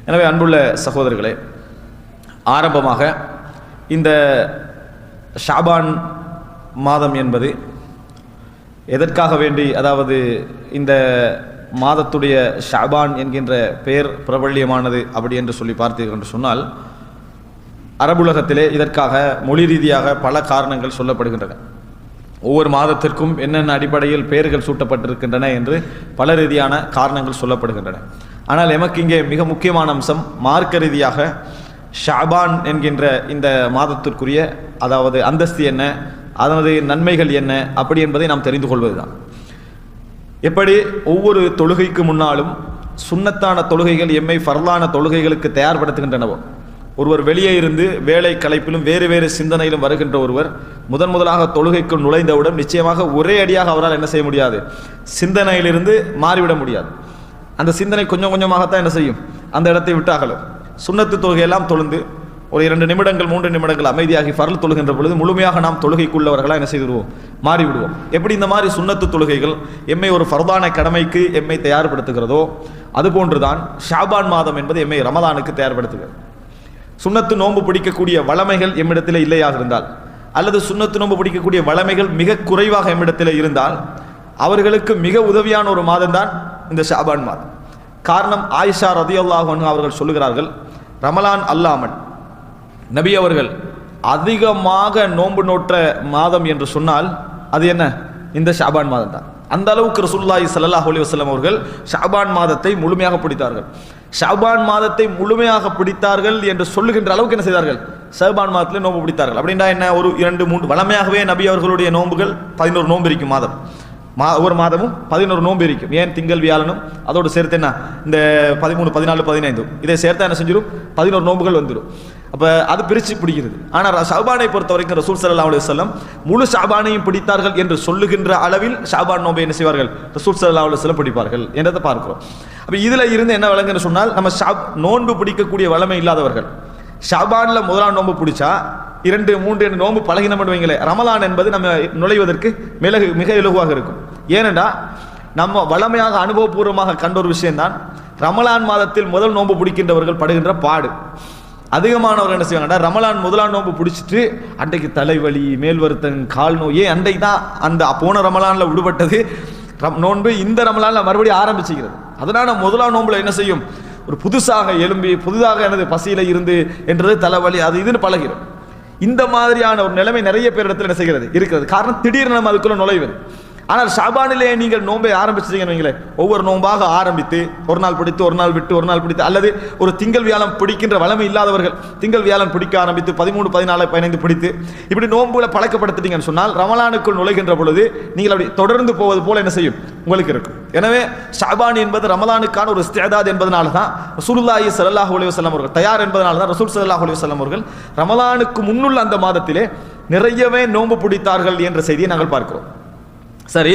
எனவே அன்புள்ள சகோதரர்களே, ஆரம்பமாக இந்த ஷாபான் மாதம் என்பது எதற்காக வேண்டி, அதாவது இந்த மாதத்துடைய ஷாபான் என்கின்ற பெயர் பிரபல்யமானது அப்படி என்று சொல்லி பார்த்தீர்கள் என்று சொன்னால், அரபுலகத்திலே இதற்காக மொழி ரீதியாக பல காரணங்கள் சொல்லப்படுகின்றன. ஒவ்வொரு மாதத்திற்கும் என்னென்ன அடிப்படையில் பெயர்கள் சூட்டப்பட்டிருக்கின்றன என்று பல ரீதியான காரணங்கள் சொல்லப்படுகின்றன. ஆனால் எமக்கு இங்கே மிக முக்கியமான அம்சம் மார்க்க ரீதியாக ஷாபான் என்கின்ற இந்த மாதத்திற்குரிய அதாவது அந்தஸ்து என்ன, அதனது நன்மைகள் என்ன அப்படி என்பதை நாம் தெரிந்து கொள்வதுதான். எப்படி ஒவ்வொரு தொழுகைக்கு முன்னாலும் சுன்னத்தான தொழுகைகள் எம்மை ஃபர்லான தொழுகைகளுக்கு தயார்படுத்துகின்றனவோ, ஒருவர் வெளியே இருந்து வேலை களைப்பிலும் வேறு வேறு சிந்தனையிலும் வருகின்ற ஒருவர் முதலாக தொழுகைக்கு நுழைந்தவுடன் நிச்சயமாக ஒரே அடியாக அவரால் என்ன செய்ய முடியாது, சிந்தனையிலிருந்து மாறிவிட முடியாது. அந்த சிந்தனை கொஞ்சம் கொஞ்சமாகத்தான் என்ன செய்யும், அந்த இடத்தை விட்டு அகலும். சுன்னத்து தொழுகையெல்லாம் தொழுந்து ஒரு 2 நிமிடங்கள் 3 நிமிடங்கள் அமைதியாகி ஃபர்ல் தொழுகின்ற பொழுது முழுமையாக நாம் தொழுகைக்குள்ளவர்களாக என்ன செய்துவிடுவோம், மாறிவிடுவோம். எப்படி இந்த மாதிரி சுன்னத்து தொழுகைகள் எம்மை ஒரு ஃபர்தான கடமைக்கு எம்மை தயார்படுத்துகிறதோ அதுபோன்றுதான் ஷாபான் மாதம் என்பது எம்மை ரமலானுக்கு தயார்படுத்துகிறது. சுன்னத்து நோன்பு பிடிக்கக்கூடிய வளமைகள் எம்மிடத்தில் இல்லையாக இருந்தால், அல்லது சுன்னத்து நோன்பு பிடிக்கக்கூடிய வளமைகள் மிக குறைவாக எம்மிடத்தில் இருந்தால், அவர்களுக்கு மிக உதவியான ஒரு மாதம் தான் இந்த ஷாபான் மாதம். காரணம், ஆயிஷா ரலியல்லாஹு அன்ஹா அவர்கள் சொல்லுகிறார்கள், ரமலான் அல்லாமல் நபி அவர்கள் அதிகமாக நோன்பு நோற்ற மாதம் என்று சொன்னால் அது என்ன, இந்த ஷாபான் மாதம் தான். அந்த அளவுக்கு ரசூலுல்லாஹி ஸல்லல்லாஹு அலைஹி வஸல்லம் அவர்கள் ஷாபான் மாதத்தை முழுமையாக பிடித்தார்கள். ஷாபான் மாதத்தை முழுமையாக பிடித்தார்கள் என்று சொல்லுகின்ற அளவுக்கு என்ன செய்தார்கள், ஷாபான் மாதத்திலே நோன்பு பிடித்தார்கள். அப்படின்னா என்ன, ஒரு 2 3 வளமையாகவே நபி அவர்களுடைய நோன்புகள் 11 நோன்பு இருக்கும் மாதம். ஒவ்வொரு மாதமும் 11 நோன்பு இருக்கும். ஏன், திங்கள் வியாழனும் அதோடு சேர்த்து என்ன இந்த 13 14 15 இதை சேர்த்தா என்ன செஞ்சிடும், 11 நோன்புகள் வந்துடும். அப்போ அது பிரித்து பிடிக்கிறது. ஆனால் ஷாபானை பொறுத்த வரைக்கும் ரசூல் ஸல்லல்லாஹு அலைஹி வஸல்லம் முழு ஷாபானையும் பிடித்தார்கள் என்று சொல்லுகின்ற அளவில் ஷாபான் நோன்பை என்ன செய்வார்கள், ரசூல் ஸல்லல்லாஹு அலைஹி வஸல்லம் பிடிப்பார்கள் என்றதை பார்க்கிறோம். அப்போ இதில் இருந்து என்ன விளங்குன்னு சொன்னால், நம்ம நோன்பு பிடிக்கக்கூடிய வளமை இல்லாதவர்கள் ஷாபானில் முதலாம் நோன்பு பிடிச்சா 2 3 நோன்பு பழகினம் வைங்களேன், ரமலான் என்பது நம்ம நுழைவதற்கு மிக இலகுவாக இருக்கும். ஏனென்றா நம்ம வளமையாக அனுபவபூர்வமாக கண்ட ஒரு விஷயம்தான், ரமலான் மாதத்தில் முதல் நோன்பு பிடிக்கின்றவர்கள் படுகின்ற பாடு. அதிகமானவர்கள் என்ன செய்வாங்கன்னா, ரமலான் முதலாம் நோன்பு பிடிச்சிட்டு அன்றைக்கு தலைவலி, மேல் வருத்தம், கால் நோய், அன்றைக்கு தான் அந்த போன ரமலானில் விடுபட்டது நோன்பு இந்த ரமலானில் மறுபடியும் ஆரம்பிச்சுக்கிறது. அதனால முதலாம் நோன்புல என்ன செய்யும், ஒரு புதுசாக எழும்பி புதிதாக எனது பசியில இருந்து என்றது தலைவலி அது இதுன்னு பழகிறோம். இந்த மாதிரியான ஒரு நிலைமை நிறைய பேர் இடத்துல என்ன செய்கிறது இருக்கிறது. காரணம், திடீர்னு நம்ம அதுக்குள்ள நுழைவது. ஆனால் ஷாபானிலே நீங்கள் நோன்பை ஆரம்பிச்சிட்டீங்கன்னு வைங்களேன், ஒவ்வொரு நோன்பாக ஆரம்பித்து ஒரு நாள் பிடித்து ஒரு நாள் விட்டு ஒரு நாள் பிடித்து, அல்லது ஒரு திங்கள் வியாழம் பிடிக்கின்ற வளமை இல்லாதவர்கள் திங்கள் வியாழம் பிடிக்க ஆரம்பித்து 13 14 15 பிடித்து இப்படி நோன்புகளை பழக்கப்படுத்திட்டீங்கன்னு சொன்னால் ரமலானுக்குள் நுழைகின்ற பொழுது நீங்கள் அப்படி தொடர்ந்து போவது போல என்ன செய்யும், உங்களுக்கு இருக்கும். எனவே ஷாபான் என்பது ரமலானுக்கான ஒரு இஸ்திஅதாத் என்பதனால தான் ரசூலுல்லாஹி ஸல்லல்லாஹு அலைஹி வஸல்லம் அவர்கள் தயார் என்பதனால தான் ரசூல் ஸல்லல்லாஹு அலைஹி வஸல்லம் அவர்கள் ரமலானுக்கு முன்னுள்ள அந்த மாதத்திலே நிறையவே நோன்பு பிடித்தார்கள் என்ற செய்தியை நாங்கள் பார்க்கிறோம். சரி,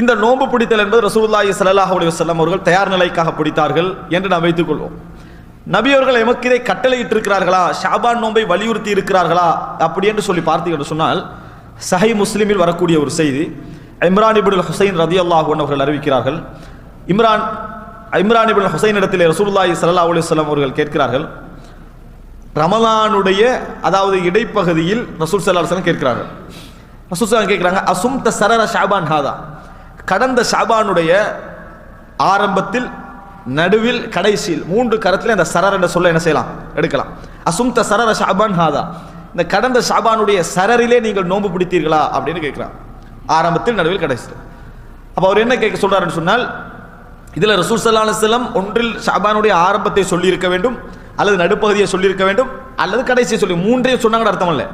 இந்த நோன்பு பிடித்தல் என்பது ரசூலுல்லாஹி ஸல்லல்லாஹு அலைஹி வஸல்லம் அவர்கள் தயார் நிலைக்காக பிடித்தார்கள் என்று நாம் வைத்துக் கொள்வோம். நபி அவர்கள் எமக்கு இதை கட்டளையிட்டு இருக்கிறார்களா, ஷாபான் நோன்பை வலியுறுத்தி இருக்கிறார்களா அப்படி என்று சொல்லி பார்த்தீர்கள் சொன்னால், சஹீஹ் முஸ்லிமில் வரக்கூடிய ஒரு செய்தி, இம்ரான் இப்னு ஹுசைன் ரலியல்லாஹு அன்ஹு அவர்கள் அறிவிக்கிறார்கள். இம்ரான் இப்னு ஹுசைன் இடத்திலே ரசூலுல்லாஹி ஸல்லல்லாஹு அலைஹி வஸல்லம் அவர்கள் கேட்கிறார்கள், ரமலானுடைய அதாவது இடைப்பகுதியில் ரசூல் ஸல்லல்லாஹு அலைஹி வஸல்லம் கேட்கிறார்கள். ரசூல் கேட்கிறாங்க, அசும்த சரர ஷாபான் ஹாதா, கடந்த ஷாபானுடைய ஆரம்பத்தில் நடுவில் கடைசியில் 3 கரத்தில் அந்த சரர் என்ற சொல்ல என்ன செய்யலாம், எடுக்கலாம். அசும்த சரர ஷாபான் ஹாதா, இந்த கடந்த ஷாபானுடைய சரரிலே நீங்கள் நோன்பு பிடித்தீர்களா அப்படின்னு கேட்கிறாங்க. ஆரம்பத்தில் நடுவில் கடைசியில். அப்போ அவர் என்ன கேட்க சொல்றாருன்னு சொன்னால், இதில் ரசூல் ஸல்லல்லாஹு அலைஹி வஸல்லம் ஒன்றில் ஷாபானுடைய ஆரம்பத்தை சொல்லியிருக்க வேண்டும், அல்லது நடுப்பகுதியை சொல்லியிருக்க வேண்டும், அல்லது கடைசியை சொல்லி 3ஐயும் சொன்னாங்கன்னு அர்த்தம் இல்லை.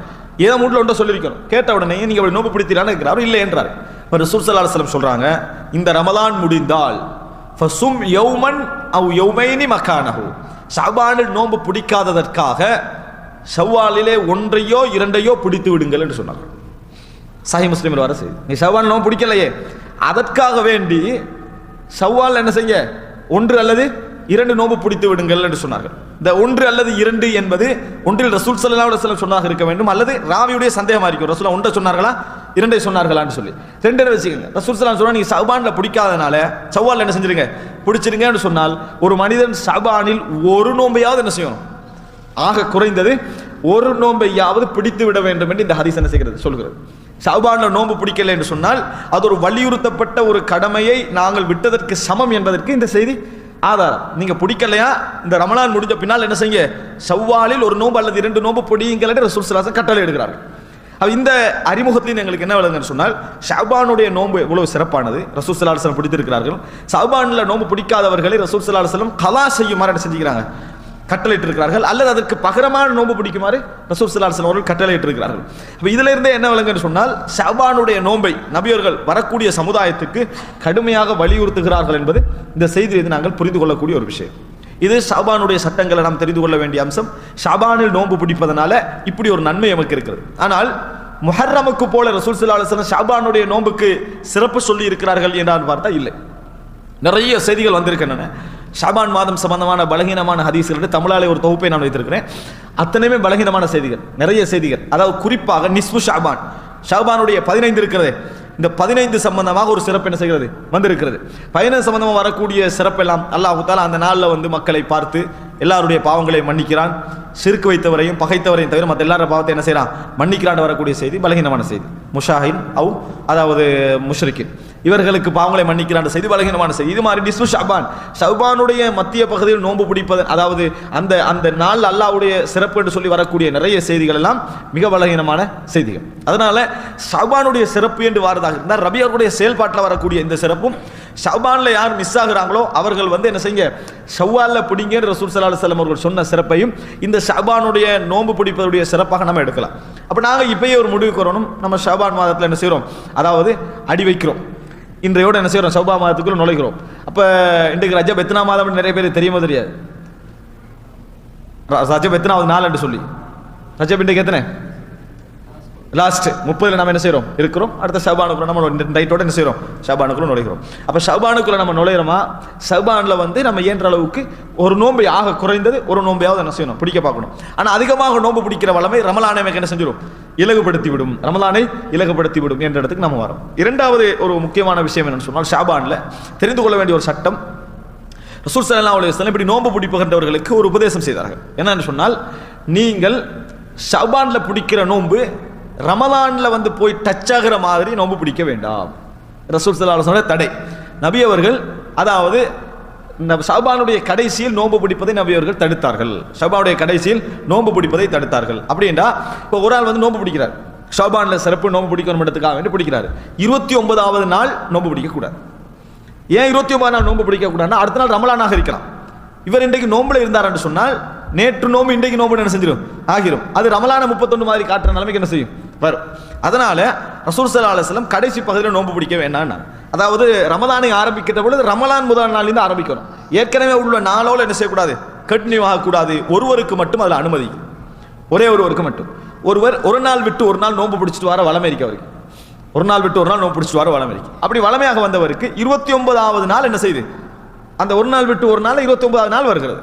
ஏதோ 3ல் ஒன்றை சொல்லியிருக்கணும். கேட்ட உடனே நீங்க அப்படி நோன்பு பிடித்தீரான்னு இருக்கிறார், இல்லை என்றார். இப்போ ரசூல் ஸல்லல்லாஹு அலைஹி வஸல்லம் சொல்றாங்க, இந்த ரமலான் முடிந்தால் ஃபசும் யௌமன் அவ் யௌமைனி மகானஹு, ஷாபானில் நோன்பு பிடிக்காததற்காக ஷவ்வாலிலே 1ஐயோ 2ஐயோ பிடித்து விடுங்கள் என்று சொன்னாங்க. சஹீஹ் முஸ்லிமில் வர செய்தி. நீ ஷவ்வால் நோன்பு பிடிக்கலையே, அதற்காக வேண்டி ஷவ்வால் என்ன செய்ய, 1 அல்லது 2 நோன்பு பிடித்து விடுங்கள் என்று சொன்னார்கள். இந்த 1 அல்லது 2 என்பது ஒன்றில் ரசூல் ஸல்லல்லாஹு அலைஹி வஸல்லம் சொன்னாக இருக்க வேண்டும், அல்லது ராவியுடைய சந்தேகமாக இருக்கும். ரசூல் 1 சொன்னார்களா இரண்டை சொன்னார்களான்னு சொல்லி ரெண்டு வச்சுக்கோங்க. ரசூல் ஸல்லல்லாஹு அலைஹி வஸல்லம் நீங்க ஷஅபான்ல பிடிக்காதனால ஷவ்வால்ல என்ன செஞ்சிருங்க, பிடிச்சிருங்கன்னு சொன்னால் ஒரு மனிதன் ஷஅபானில் ஒரு நோன்பையாவது என்ன செய்யணும், ஆக குறைந்தது ஒரு நோன்பையாவது பிடித்து விட வேண்டும் என்று இந்த ஹதீஸ் என்ன செய்கிறது சொல்கிறது. ஷஅபான்ல நோன்பு பிடிக்கல என்று சொன்னால் அது ஒரு வலியுறுத்தப்பட்ட ஒரு கடமையை நாங்கள் விட்டதற்கு சமம் என்பதற்கு இந்த செய்தி ஆதாரம். நீங்க பிடிக்கலையா, இந்த ரமலான் முடிஞ்ச பின்னால் என்ன செய்யுங்க, ஷவ்வாலில் ஒரு நோன்பு அல்லது 2 நோன்பு பிடியுங்கள் என்று ரசூல் ஸல்லல்லாஹு அலைஹி வஸல்லம் கட்டளை எடுக்கிறார்கள். இந்த அறிமுகத்திலிருந்து எங்களுக்கு என்ன விளங்குன்னு சொன்னால் ஷஅபானுடைய நோன்பு எவ்வளவு சிறப்பானது, ரசூல் ஸல்லல்லாஹு அலைஹி வஸல்லம் பிடித்திருக்கிறார்கள். ஷஅபான்ல நோன்பு பிடிக்காதவர்களை ரசூல் ஸல்லல்லாஹு அலைஹி வஸல்லம் கலா செய்யுமாறு என்ன செஞ்சுக்கிறாங்க, கட்டளையிட்டு இருக்கிறார்கள். அல்லது அதற்கு பகரமான நோன்பு பிடிக்குமாறு ரசூல் ஸல்லல்லாஹு அலைஹி வஸல்லம் அவர்கள் கட்டளையிட்டு இருக்கிறார்கள். அப்ப இதுல இருந்தே என்ன விளங்குன்னு சொன்னால் ஷஅபானுடைய நோன்பை நபியர்கள் வரக்கூடிய சமுதாயத்துக்கு கடுமையாக வலியுறுத்துகிறார்கள் என்பது இந்த செய்தியை நாங்கள் புரிந்து கொள்ளக்கூடிய ஒரு விஷயம். இது ஷஅபானுடைய சட்டங்களை நாம் தெரிந்து கொள்ள வேண்டிய அம்சம். ஷஅபானில் நோன்பு பிடிப்பதனால இப்படி ஒரு நன்மை நமக்கு இருக்கிறது. ஆனால் முஹர்ரமுக்கு போல ரசூல் ஸல்லல்லாஹு அலைஹி வஸல்லம் ஷஅபானுடைய நோன்புக்கு சிறப்பு சொல்லி இருக்கிறார்கள் என்றால் பார்த்தா இல்லை. நிறைய செய்திகள் வந்திருக்கின்றன. ஷஅபான் மாதம் சம்பந்தமான பலகீனமான ஹதீஸ்கள் தமிழாலே ஒரு தொகுப்பை நான் வைத்திருக்கிறேன். அத்தனையுமே பலகீனமான செய்திகள், நிறைய செய்திகள். அதாவது குறிப்பாக நிஸ்பு ஷஅபான், ஷஅபானுடைய 15 இருக்கிறது, இந்த 15 சம்பந்தமாக ஒரு சிறப்பு என்ன செய்கிறது வந்திருக்கிறது. 15 சம்பந்தமாக வரக்கூடிய சிறப்பெல்லாம் அல்லாஹ் தஆலா அந்த நாளில் வந்து மக்களை பார்த்து எல்லாருடைய பாவங்களை மன்னிக்கிறான், சிறுக்கு வைத்தவரையும் பகைத்தவரையும் தவிர மற்ற எல்லார பாவத்தை என்ன செய்யறான் மன்னிக்கிறான் வரக்கூடிய செய்தி பலகீனமான செய்தி. முஷாஹின் அவு அதாவது முஷ்ரிக்கின் இவர்களுக்கு பாவங்களை மன்னிக்கிறான் செய்தி பலகீனமான செய்தி. இது மாதிரி நிஸ்பு ஷஅபான், ஷஅபானுடைய மத்திய பகுதியில் நோன்பு பிடிப்பது, அதாவது அந்த அந்த நாள் அல்லாஹ்வுடைய சிறப்பு என்று சொல்லி வரக்கூடிய நிறைய செய்திகள் எல்லாம் மிக பலகீனமான செய்திகள். அதனால ஷஅபானுடைய சிறப்பு என்று வாரதாக இருந்தால் ரபியர்களுடைய செயல்பாட்டில் வரக்கூடிய இந்த சிறப்பும் ஷஅபான்ல யார் மிஸ் ஆகுறாங்களோ அவர்கள் வந்து என்ன செய்யுங்க, ஷவ்வால்ல பிடிங்க ரசூல் ஸல்லல்லாஹு அலைஹி வஸல்லம் அவர்கள் சொன்ன சிறப்பையும் இந்த ஷஅபானுடைய நோன்பு பிடிப்பதுடைய சிறப்பாக நம்ம எடுக்கலாம். அப்ப நாங்க இப்பயே ஒரு முடிவுக்கு வரணும், நம்ம ஷஅபான் மாதத்துல என்ன செய்யறோம், அதாவது அடி வைக்கிறோம், இன்றையோட என்ன செய்யறோம் ஷஅபான் மாதத்துக்குள்ள நுழைகிறோம். அப்ப இன்றைக்கு ரஜப் எத்தனை மாதம் நிறைய பேர் தெரியுமோ தெரியாது. ரஜப் எத்தனாவது நாள் என்று சொல்லி, ரஜப் இன்றைக்கு எத்தனை, லாஸ்ட் 30 நம்ம என்ன செய்யறோம் இருக்கிறோம். அடுத்த ஷஅபானுக்குள்ள நம்ம நைட்டோட என்ன செய்யறோம் ஷஅபானுக்குள்ள நுழைகிறோம். அப்ப ஷஅபானுக்குள்ள நம்ம நுழைகிறோமா, ஷஅபான்ல வந்து நம்ம இயன்ற அளவுக்கு ஒரு நோன்பை ஆக குறைந்தது ஒரு நோன்பையாவது என்ன செய்யணும் பிடிக்க பார்க்கணும். ஆனா அதிகமாக நோன்பு பிடிக்கிற வளமை ரமலானை என்ன செஞ்சிடும், இலகுபடுத்தி விடும், ரமலானை இலகுபடுத்தி விடும் என்ற இடத்துக்கு நம்ம வரோம். இரண்டாவது ஒரு முக்கியமான விஷயம் என்னன்னு சொன்னால் ஷஅபான்ல தெரிந்து கொள்ள வேண்டிய ஒரு சட்டம், ரசூல் ஸல்லல்லாஹு அலைஹி வஸல்லம் இப்படி நோன்பு பிடிப்புகின்றவர்களுக்கு ஒரு உபதேசம் செய்தார்கள். என்னன்னு சொன்னால், நீங்கள் ஷஅபான்ல பிடிக்கிற நோன்பு ரமலான்ல வந்து போய் டச் ஆகிற மாதிரி நோன்பு பிடிக்க வேண்டாம். ரசூல் ஸல்லல்லாஹு அலைஹி வஸல்லம் தடை. நபி அவர்கள் அதாவது ஷஅபானுடைய கடைசியில் நோன்பு பிடிப்பதை நபி அவர்கள் தடுத்தார்கள். ஷஅபானுடைய கடைசியில் நோன்பு பிடிப்பதை தடுத்தார்கள். அப்படின்னா இப்போ ஒரு ஆள் வந்து நோன்பு பிடிக்கிறார், ஷஅபான்ல சிறப்பு நோன்பு பிடிக்கணும் இடத்துக்காக வேண்டி பிடிக்கிறார். 29வது நாள் நோன்பு பிடிக்க கூடாது. ஏன் 29வது நாள் நோன்பு பிடிக்க கூடாதுன்னா அடுத்த நாள் ரமலானாக இருக்கலாம். இவர் இன்றைக்கு நோன்புல இருந்தார் என்று சொன்னால் நேற்று நோம்பு இன்றைக்கு நோம்பு என்ன செஞ்சிடும் ஆகிரும். அது ரமலான 31 மாதிரி காட்டுற நிலைமைக்கு என்ன செய்யும் வரும். அதனால ரசூல் ஸல்லல்லாஹு அலைஹி வஸல்லம் கடைசி பகுதியில் நோன்பு பிடிக்க வேண்டாம். அதாவது ரமலானை ஆரம்பிக்கிற பொழுது ரமலான் முதல் நாளிலிருந்து ஆரம்பிக்கணும். ஏற்கனவே உள்ள நாளோட என்ன செய்யக்கூடாது, கண்டினியூ ஆகக்கூடாது. ஒருவருக்கு மட்டும் அதில் அனுமதி, ஒரே ஒருவருக்கு மட்டும். ஒருவர் ஒரு நாள் விட்டு ஒரு நாள் நோன்பு பிடிச்சிட்டு வர வளமை இருக்கு அவருக்கு, ஒரு நாள் விட்டு ஒரு நாள் நோன்பு பிடிச்சிட்டு வர வளமை இருக்கு. அப்படி வளமையாக வந்தவருக்கு 29வது நாள் என்ன செய்யுது, அந்த ஒரு நாள் விட்டு ஒரு நாள் 29வது நாள் வருகிறது.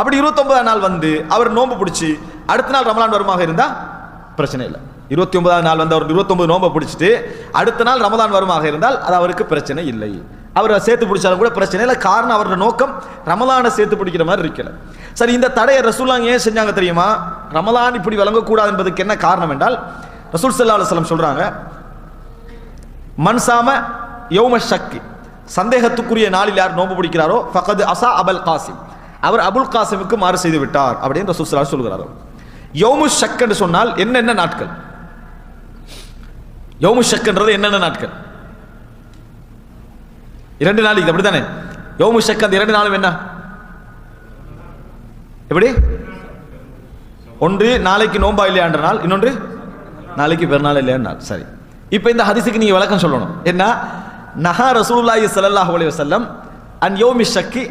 அப்படி 29வது நாள் வந்து அவர் நோன்பு பிடிச்சி அடுத்த நாள் ரமலான் வருமாக இருந்தா பிரச்சனை இல்லை. 29வது நாள் வந்து அவர் 29 நோன்பை பிடிச்சிட்டு அடுத்த நாள் ரமலான் வருமாக இருந்தால் அது அவருக்கு பிரச்சனை இல்லை. அவர் சேர்த்து பிடிச்சாலும் கூட பிரச்சனை இல்லை. காரணம் அவருடைய நோக்கம் ரமலானை சேர்த்து பிடிக்கிற மாதிரி இருக்கல. சரி, இந்த தடையை ரசூலுல்லாஹ் ஏன் செஞ்சாங்க தெரியுமா? ரமலான் இப்படி வழங்கக்கூடாது என்பதற்கு என்ன காரணம் என்றால், ரசூல் ஸல்லல்லாஹு அலைஹி வஸல்லம் சொல்றாங்க, மன்சாம யௌம ஷக்கி, சந்தேகத்துக்குரிய நாளில் யார் நோன்பு பிடிக்கிறாரோ ஃபகத் அஸா அபுல் காசிம், அவர் அபுல் காசிமுக்கு மாறு செய்து விட்டார் அப்படின்னு ரசூல் ஸல்லல்லாஹு அலைஹி வஸல்லம் சொல்கிறார்கள். யௌமு ஷக் என்று சொன்னால் என்னென்ன நாட்கள்? யௌமு ஷக்ன்றது என்னென்ன நாட்கள்? 2 நாளைக்கு அப்படித்தானே? யௌமு ஷக் அந்த 2 நாளும் என்ன? எப்படி? ஒன்று நாளைக்கு நோன்பா இல்லையான்ற நாள், இன்னொன்று நாளைக்கு பெருநாள் இல்லையான்ற நாள். சரி, இப்போ இந்த ஹதீஸுக்கு நீங்க விளக்கம் சொல்லணும். என்ன? நஹா ரசூலுல்லாஹி ஸல்லல்லாஹு அலைஹி வஸல்லம் அன் யௌமி ஷக்கி,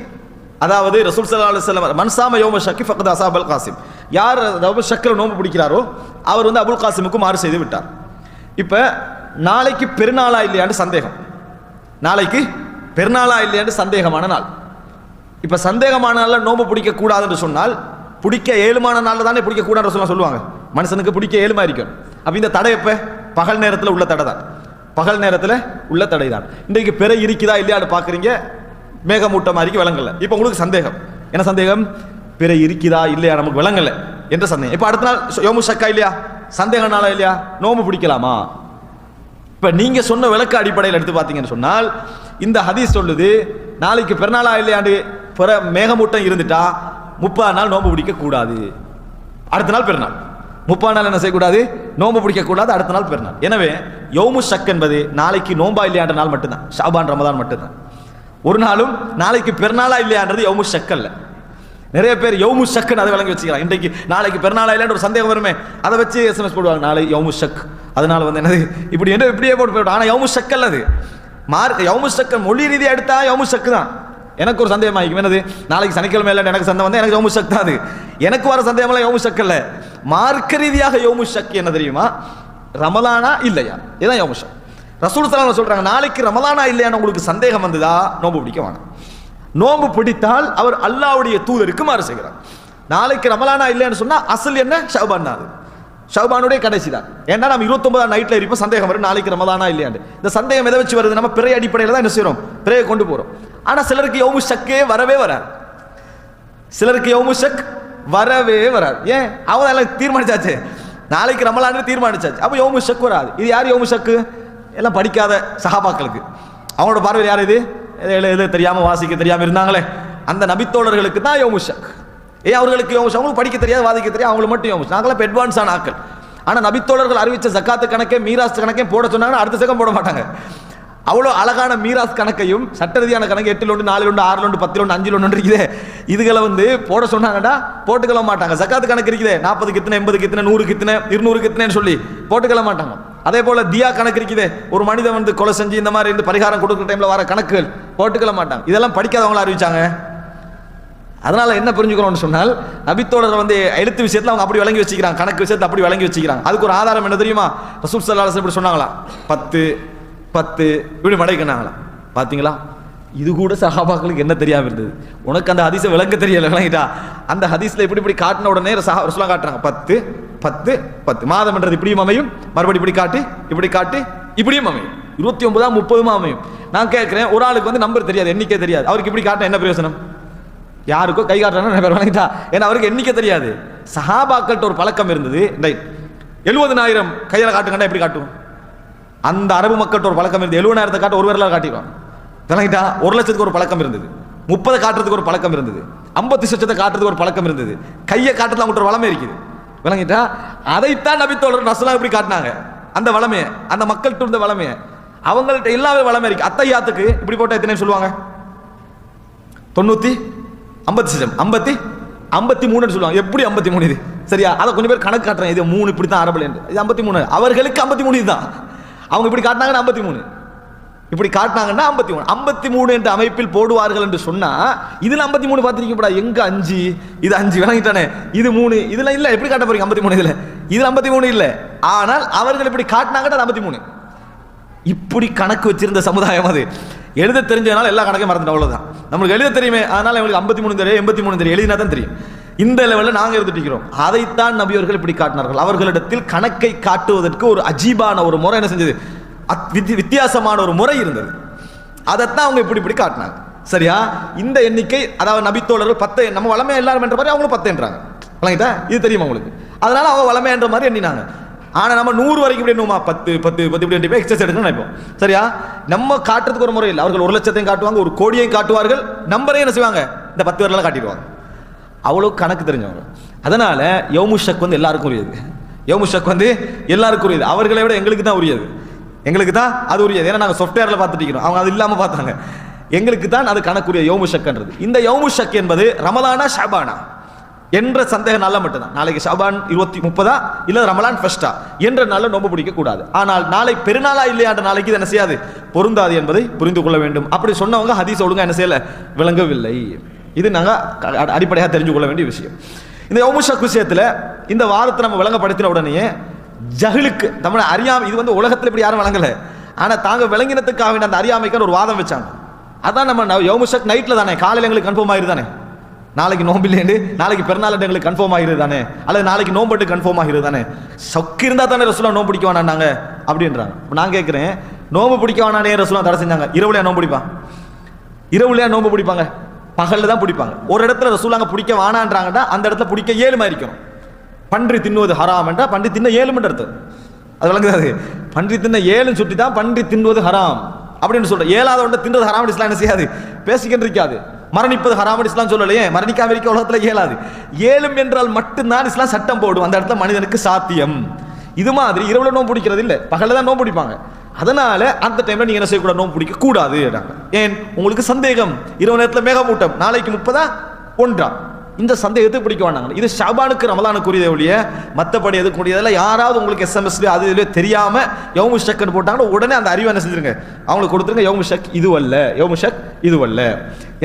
அதாவது ரசூல் ஸல்லல்லாஹு அலைஹி வஸல்லம் மன்சாம யௌம ஷக்கி ஃபகத் அஸா அபுல் காசிம், யார் அபுல் ஷக்கில் நோன்பு பிடிக்கிறாரோ அவர் வந்து அபுல் காசிமுக்கு மாறு செய்து விட்டார். இப்போ நாளைக்கு பெருநாளா இல்லையான்னு சந்தேகம், நாளைக்கு பெருநாளா இல்லையான்னு சந்தேகமான நாள். இப்போ சந்தேகமான நாளில் நோன்பு பிடிக்க கூடாதுன்னு சொன்னால் பிடிக்க ஏழுமான நாளில் தானே பிடிக்க கூடாதுன்னு சொல்லுவாங்க. மனுஷனுக்கு பிடிக்க ஏழுமா இருக்கும். அப்போ இந்த தடை எப்போ? பகல் நேரத்தில் உள்ள தடை தான், பகல் நேரத்தில் உள்ள தடை தான். இன்றைக்கு பிறை இருக்குதா இல்லையான்னு பார்க்குறீங்க, மேகமூட்டம் மாதிரி விளங்கல. இப்போ உங்களுக்கு சந்தேகம், என்ன சந்தேகம்? பிறை இருக்குதா இல்லையா நமக்கு விளங்கல என்ற சந்தேகம். இப்போ அடுத்த நாள் யோமு ஷக்கா இல்லையா, சந்தேக நாளா இல்லையா, நோம்பு பிடிக்கலாமா? இப்போ நீங்க சொன்ன விளக்க அடிப்படையில் எடுத்து பார்த்தீங்கன்னு சொன்னால் இந்த ஹதீஸ் சொல்லுது நாளைக்கு பெருநாளா இல்லையாண்டு மேகமூட்டம் இருந்துட்டா 30 நாள் நோம்பு பிடிக்க கூடாது. அடுத்த நாள் பெருநாள், 30 நாள் என்ன செய்யக்கூடாது? நோம்பு பிடிக்க கூடாது, அடுத்த நாள் பெருநாள். எனவே யௌமு ஷக் என்பது நாளைக்கு நோம்பா இல்லையான்ற நாள் மட்டும்தான், ஷாபான் ரமதான் மட்டும்தான். ஒரு நாளும் நாளைக்கு பெருநாளா இல்லையான்றது யௌமு ஷக் அல்ல. நிறைய பேர் யௌமு ஷக்குன்னு அதை விளங்கி வச்சுக்கிறாங்க. இன்றைக்கு நாளைக்கு பெருநாளா இல்லையான்ற ஒரு சந்தேகம் வருமே, அதை வச்சு SMS போடுவாங்க, நாளை யௌமு ஷக், அதனால வந்து என்னது இப்படி என்ன இப்படியே போட்டு போய்டும். ஆனால் யௌமு ஷக் அல்லது யௌமு ஷக் மொழி ரீதியாக எடுத்தா யௌமு ஷக்கு தான். எனக்கு ஒரு சந்தேகம் ஆகிக்கும், என்னது நாளைக்கு சனிக்கிழமை இல்லை எனக்கு சந்தேகம் வந்து எனக்கு யௌமு ஷக் தான். அது எனக்கு வர சந்தேகமெல்லாம் யௌமு ஷக் அல்ல. மார்க்க ரீதியாக யௌமு ஷக் என்ன தெரியுமா? ரமலானா இல்லையா, இதுதான் யௌமு ஷக். ரசூல் ஸல்லல்லாஹு அலைஹி சொல்றாங்க, நாளைக்கு ரமலானா இல்லையான்னு உங்களுக்கு சந்தேகம் வந்ததா நோம்பு பிடிக்க வேணாம். நோம்பு பிடித்தால் அவர் அல்லாஹ்வுடைய தூதருக்கு மாறு செய்கிறார். நாளைக்கு ரமலானா இல்லைன்னு சொன்னா அசல் என்ன? ஷஅபான் தான், ஷஅபானுடைய கடைசி தான். ஏன்னா நம்ம 29 நைட்ல இருப்போம், சந்தேகம் வரும் நாளைக்கு ரமலானா இல்லையாண்டு. இந்த சந்தேகம் எதை வச்சு வருது? நம்ம பிறை அடிப்படையில் தான் என்ன செய்யறோம், பிறையை கொண்டு போறோம். ஆனா சிலருக்கு யௌமு ஷக்கே வரவே வராது, சிலருக்கு யௌமு ஷக் வரவே வராது. ஏன்? அவங்க எல்லாம் தீர்மானிச்சாச்சு, நாளைக்கு ரமலான்னு தீர்மானிச்சாச்சு, அப்போ யௌமு ஷக் வராது. இது யார் யௌமு ஷக்கு? எல்லாம் படிக்காத சஹாபாக்களுக்கு. அவங்களோட பார்வை யார்? இது எழுத தெரியாம வாசிக்க தெரியாம இருந்தாங்களே அந்த நபித்தோழர்களுக்கு தான் யௌமு ஷக். ஏன் அவர்களுக்கு யௌமு ஷக்? அவங்களுக்கு படிக்க தெரியாது, வாதிக்க தெரியாது, அவங்களுக்கு மட்டும் யௌமு ஷக். நாங்களாம் இப்போ அட்வான்ஸ் ஆன ஆக்கள். ஆனால் நபித்தோழர்கள் அறிவிச்ச ஜக்காத்து கணக்கே மீராஸ் கணக்கே போட சொன்னாங்கன்னா அடுத்த செகண்ட் போட மாட்டாங்க. அவ்வளோ அழகான மீராஸ் கணக்கையும் சட்ட ரீதியான கணக்கு 8 ஒன்று 4 ஒன்று 6 ஒன்று 10 ஒன்று 5 ஒன்று இருக்குது, இதுகளை வந்து போட சொன்னாங்கடா போட்டுக்கல மாட்டாங்க. ஜக்காத்து கணக்கு இருக்குது 40 கித்தனை 80 கித்தனை 100 கித்தனை 200 கித்தனைன்னு சொல்லி போட்டுக்கல மாட்டாங்க. அதே போல தியா கணக்கு இருக்குது, ஒரு மனிதன் வந்து கொலை செஞ்சு இந்த மாதிரி இந்த பரிகாரம் கொடுக்குற டைம்ல வர கணக்குகள் போட்டுக்கல மாட்டாங்க. இதெல்லாம் படிக்காதவங்கள அறிவிச்சாங்க. அதனால என்ன புரிஞ்சுக்கணும்னு சொன்னால் நபித்தோழர்கள் வந்து எழுத்து விஷயத்தில் அவங்க அப்படி விளங்கி வச்சுக்கிறாங்க, கணக்கு விஷயத்தில் அப்படி விளங்கி வச்சுக்கிறாங்க. அதுக்கு ஒரு ஆதாரம் என்ன தெரியுமா? ரசூல் ஸல்லல்லாஹு அலைஹி வஸல்லம் இப்படி சொன்னாங்களா, 10 இப்படி மடைக்கினாங்களா? பார்த்தீங்களா, இது கூட சஹாபாக்களுக்கு என்ன தெரியாம இருந்தது? உனக்கு அந்த ஹதீஸை விளங்க தெரியல, விளங்கிட்டா? அந்த ஹதீஸ்ல இப்படி காட்டின உடனே ரசூலுல்லாஹ் காட்டுறாங்க 10 10 10 மாதம் என்றது இப்படியும் அமையும், மறுபடி இப்படி காட்டு இப்படியும் அமையும், 29 30 அமையும். நான் கேட்கிறேன், ஒரு ஆளுக்கு வந்து நம்பர் தெரியாது, எண்ணிக்கை தெரியாது, அவருக்கு இப்படி காட்ட என்ன பிரயோசனம்? யாருக்கோ கை காட்டுறாங்க, விளங்கிட்டா? ஏன்னா அவருக்கு எண்ணிக்கை தெரியாது. சஹாபாக்கள்கிட்ட ஒரு பழக்கம் இருந்தது, இந்த 70,000 கையில காட்டுங்கன்னா எப்படி காட்டுவோம்? அந்த அரபு மக்கள்கிட்ட ஒரு பழக்கம் இருந்தது, 70,000 காட்ட ஒரு விரலால் காட்டிடுவாங்க, விளங்கிட்டா? 1 லட்சத்துக்கு ஒரு பழக்கம் இருந்தது, 30 காட்டுறதுக்கு ஒரு பழக்கம் இருந்தது, 50 லட்சத்தை காட்டுறதுக்கு ஒரு பழக்கம் இருந்தது, கையை காட்டுறது அவங்கள்ட்ட ஒரு வளமே இருக்குது, விளங்கிட்டா? அதைத்தான் நபித்தோழர் ரசூலுல்லாஹ் இப்படி காட்டினாங்க, அந்த வளமையை, அந்த மக்கள்கிட்ட இருந்த வளமையை. அவங்கள்ட்ட எல்லாமே வளமை இருக்கு. அத்தையாத்துக்கு இப்படி போட்ட எத்தனை சொல்லுவாங்க? 53 சொல்லுவாங்க. எப்படி 53 இது? சரியா? அதை கொஞ்சம் பேர் கணக்கு காட்டுறாங்க, இது 3 இப்படி தான் அரபுல, இது 53. அவர்களுக்கு 53 இதுதான். அவங்க இப்படி காட்டினாங்கன்னா 53, இப்படி காட்டினாங்கன்னா 53. 53 என்ற அமைப்பில் போடுவார்கள் என்று சொன்னா இதுல 53 பார்த்திருக்கப்படா, எங்க 5? இது 5, விளங்கிட்டானே? இது 3, இதுல இல்ல. எப்படி காட்ட போறீங்க 53? இதுல 53 இல்ல. ஆனால் அவர்கள் இப்படி காட்டினாங்கன்னா 53. இப்படி கணக்கு வச்சிருந்த சமுதாயம் அது. எழுத தெரிஞ்சதுனால எல்லா கணக்கையும் மறந்துட்டோம், அவ்வளவுதான். நம்மளுக்கு எழுத தெரியுமே, அதனால எங்களுக்கு 53 தெரியும், 83 தெரியும், எழுதினா தான் தெரியும். இந்த லெவலில் நாங்கள் இருந்துட்டிருக்கிறோம். அதைத்தான் நபியவர்கள் இப்படி காட்டினார்கள். அவர்களிடத்தில் கணக்கை காட்டுவதற்கு ஒரு அஜீபான ஒரு முறை என்ன செஞ்சது, வித்தியாசமான ஒரு முறை இருந்தது. அதைத்தான் அவங்க இப்படி காட்டினாங்க. சரியா? இந்த எண்ணிக்கை, அதாவது நபித்தோழர்கள் 10, நம்ம வளமையா எல்லாரும் என்ற மாதிரி அவங்களும் 10 என்றாங்க, விளங்கிட்டா? இது தெரியுமா உங்களுக்கு? அதனால அவங்க வளமையா என்ற மாதிரி எண்ணினாங்க. ஆனா நம்ம 100 வரைக்கும் இப்படி எண்ணுமா, 10 10 10 இப்படி எக்ஸஸ் எடுக்கணும் நினைப்போம். சரியா? நம்ம காட்டுறதுக்கு ஒரு முறை இல்லை. அவர்கள் 1 லட்சத்தையும் காட்டுவாங்க, 1 கோடியையும் காட்டுவார்கள், நம்பரையும் என்ன செய்வாங்க, இந்த 10 பேர்லாம் காட்டிடுவாங்க. அவ்வளோ கணக்கு தெரிஞ்சவங்க. அதனால யௌமு ஷக் வந்து எல்லாருக்கும் உரியது. யௌமு ஷக் வந்து எல்லாருக்கும் உரியது. அவர்களை விட எங்களுக்கு தான் உரியது, எங்களுக்கு தான் அது உரியது. ஏன்னா நாங்கள் சாஃப்ட்வேரில் பார்த்துட்டு இருக்கிறோம், அவங்க அது இல்லாமல் பார்த்தாங்க. எங்களுக்கு தான் அது கணக்குரிய யௌமு ஷக்ன்றது. இந்த யௌமு ஷக் என்பது ரமலானா ஷஅபானா என்ற சந்தேக நாளில் மட்டும்தான். நாளைக்கு ஷஅபான் 30 இல்லை ரமலான் ஃபர்ஸ்டா என்ற நாளில் நோன்பு பிடிக்க கூடாது. ஆனால் நாளை பெருநாளா இல்லையான்ற நாளைக்கு இது என்ன செய்யாது, பொருந்தாது என்பதை புரிந்து கொள்ள வேண்டும். அப்படி சொன்னவங்க ஹதீஸ் ஒழுங்கா என்ன செய்யல, விளங்கவில்லை. இது நாங்கள் அடிப்படையாக தெரிஞ்சு கொள்ள வேண்டிய விஷயம். இந்த யௌமு ஷக் விஷயத்தில் இந்த வாரத்தை நம்ம விளங்கப்படுத்தின உடனே ஜஹலுக்கு நம்ம அறியாமை, இது வந்து உலகத்தில் இப்படி யாரும் வழங்கலை, ஆனால் தாங்க விளங்கினத்துக்காக அந்த அறியாமைக்கான ஒரு வாதம் வச்சாங்க. அதான் நம்ம யௌமு ஷக் நைட்டில் தானே, காலையில் எங்களுக்கு கன்ஃபார்ம் ஆகிருது தானே, நாளைக்கு நோம்பில்லேண்டு நாளைக்கு பெருநாள் எங்களுக்கு கன்ஃபார்ம் ஆகிறது தானே, அல்லது நாளைக்கு நோம்பட்டு கன்ஃபார்ம் ஆகிறது தானே. ஷக் இருந்தால் தானே ரசூலுல்லாஹ் நோம்பு பிடிக்க வேணாண்டாங்க. அப்படின்றாங்க. நான் கேட்குறேன், நோம்பு பிடிக்க வேணானே ரசூலுல்லாஹ் தடை செஞ்சாங்க. இரவுலையா நோம்பு பிடிப்பாங்க? இரவுலையா நோம்பு பிடிப்பாங்க? பகலில் தான் பிடிப்பாங்க. ஒரு இடத்துல ரசூலுல்லாஹ் பிடிக்க வேணான்றாங்கன்னா அந்த இடத்துல பிடிக்க ஏழுமா இருக்கணும். பன்றி தின்னுவது ஹராம் என்றால் பன்றி தின்ன ஏழுமன்ற அர்த்தம். அது விளங்குது. பன்றி தின்ன ஏழுன்னு சுட்டி தான் பன்றி தின்னுவது ஹராம் அப்படின்னு சொல்ற. ஏழாவது ஒன்றை தின்றது ஹராம் இஸ்லாம் என்ன செய்யாது, பேசிக்கிட்டு இருக்காது. மரணிப்பது ஹராம் இஸ்லாம் சொல்லலையே, மரணிக்காம இருக்க உலகத்தில் ஏழாது. ஏழும் என்றால் மட்டும்தான் இஸ்லாம் சட்டம் போடும், அந்த இடத்துல மனிதனுக்கு சாத்தியம். இது மாதிரி இரவுல நோம்பு பிடிக்கிறது இல்லை, பகலில் தான் நோம்பு பிடிப்பாங்க. அதனால அந்த டைம்ல நீங்க என்ன செய்யக்கூடாது, நோம்பு பிடிக்க கூடாது. ஏன் உங்களுக்கு சந்தேகம், இரவு நேரத்தில் மேகமூட்டம், நாளைக்கு 30 1 இந்த சந்தேகத்தை பிடிக்க வேண்டாங்க. இது ஷாபானுக்கு ரமலானுக்குரிய ஒழிய மற்றபடி எதுக்குரியதில் யாராவது உங்களுக்கு எஸ்எம்எஸ்ல அது இதுல தெரியாம யௌமு ஷக்குன்னு போட்டாங்கன்னா உடனே அந்த அறிவை என்ன செஞ்சிருங்க, அவங்களுக்கு கொடுத்துருங்க. யௌமு ஷக் இதுவல்ல, யௌமு ஷக் இதுவல்ல.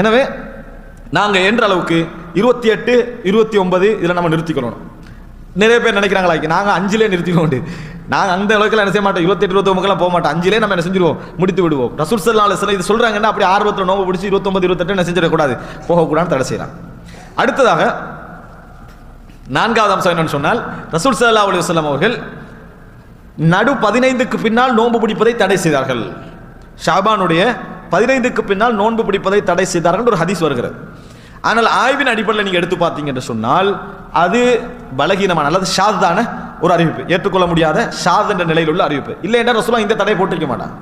எனவே நாங்கள் என்ற அளவுக்கு 28 29 இதில் நம்ம நிறுத்திக்கணும். நிறைய பேர் நினைக்கிறாங்களா நாங்கள் 5லே நிறுத்திக்கொண்டு, நாங்கள் அந்த அளவுக்கு என்ன செய்ய மாட்டோம், 28 29 போக மாட்டோம், 5லே நம்ம என்ன செஞ்சிருவோம், முடித்து விடுவோம். ரசூல் ஸல்லல்லாஹு அலைஹி வஸல்லம் இது சொல்றாங்கன்னா அப்படி ஆர்வத்தில் நோம்பு பிடிச்சி 29 28 என்ன செஞ்சிடக்கூடாது, போகக்கூடாதுன்னு தடை செய்யலாம். அடுத்ததாக 4வது அம்சம் என்னன்னு சொன்னால், ரசூல் ஸல்லல்லாஹு அலைஹி வஸல்லம் அவர்கள் நடு 15க்கு பின்னால் நோன்பு பிடிப்பதை தடை செய்தார்கள். ஷாபானுடைய 15க்கு பின்னால் நோன்பு பிடிப்பதை தடை செய்தார்கள் ஒரு ஹதீஸ் வருகிறது. ஆனால் ஆய்வின் அடிப்படையில் நீங்க எடுத்து பார்த்தீங்க என்று சொன்னால் அது பலகீனமான அல்லது ஷாதான ஒரு அறிவிப்பு, ஏற்றுக்கொள்ள முடியாத ஷாத் என்ற நிலையில் உள்ள அறிவிப்பு. இல்லை என்றால் ரசூலுல்லாஹ் இந்த தடையை போட்டிருக்க மாட்டாங்க.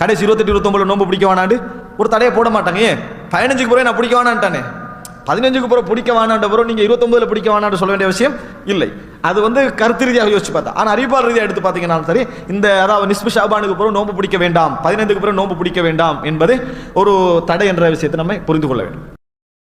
கடைசி 28 29 நோன்பு பிடிக்க வேணாண்டு ஒரு தடையை போட மாட்டாங்க. ஏன் 15க்கு பிறகு நான் பிடிக்க வேணான்ட்டானே, 15க்கு பிறகு பிடிக்க வேணான்ற பிறகு நீங்க 29 பிடிக்க வேணான்னு சொல்ல வேண்டிய அவசியம் இல்லை. அது கருத்து ரீதியாக யோசிச்சு பார்த்தா. ஆனால் அறிவிப்பாளர் ரீதியாக எடுத்து பார்த்தீங்கன்னா சரி, இந்த அதாவது நிஸ்பு ஷாபானுக்கு பிறகு நோன்பு பிடிக்க வேண்டாம், 15க்கு பிறகு நோன்பு பிடிக்க வேண்டாம் என்பது ஒரு தடை என்ற விஷயத்தை நம்ம புரிந்து கொள்ள வேண்டும்.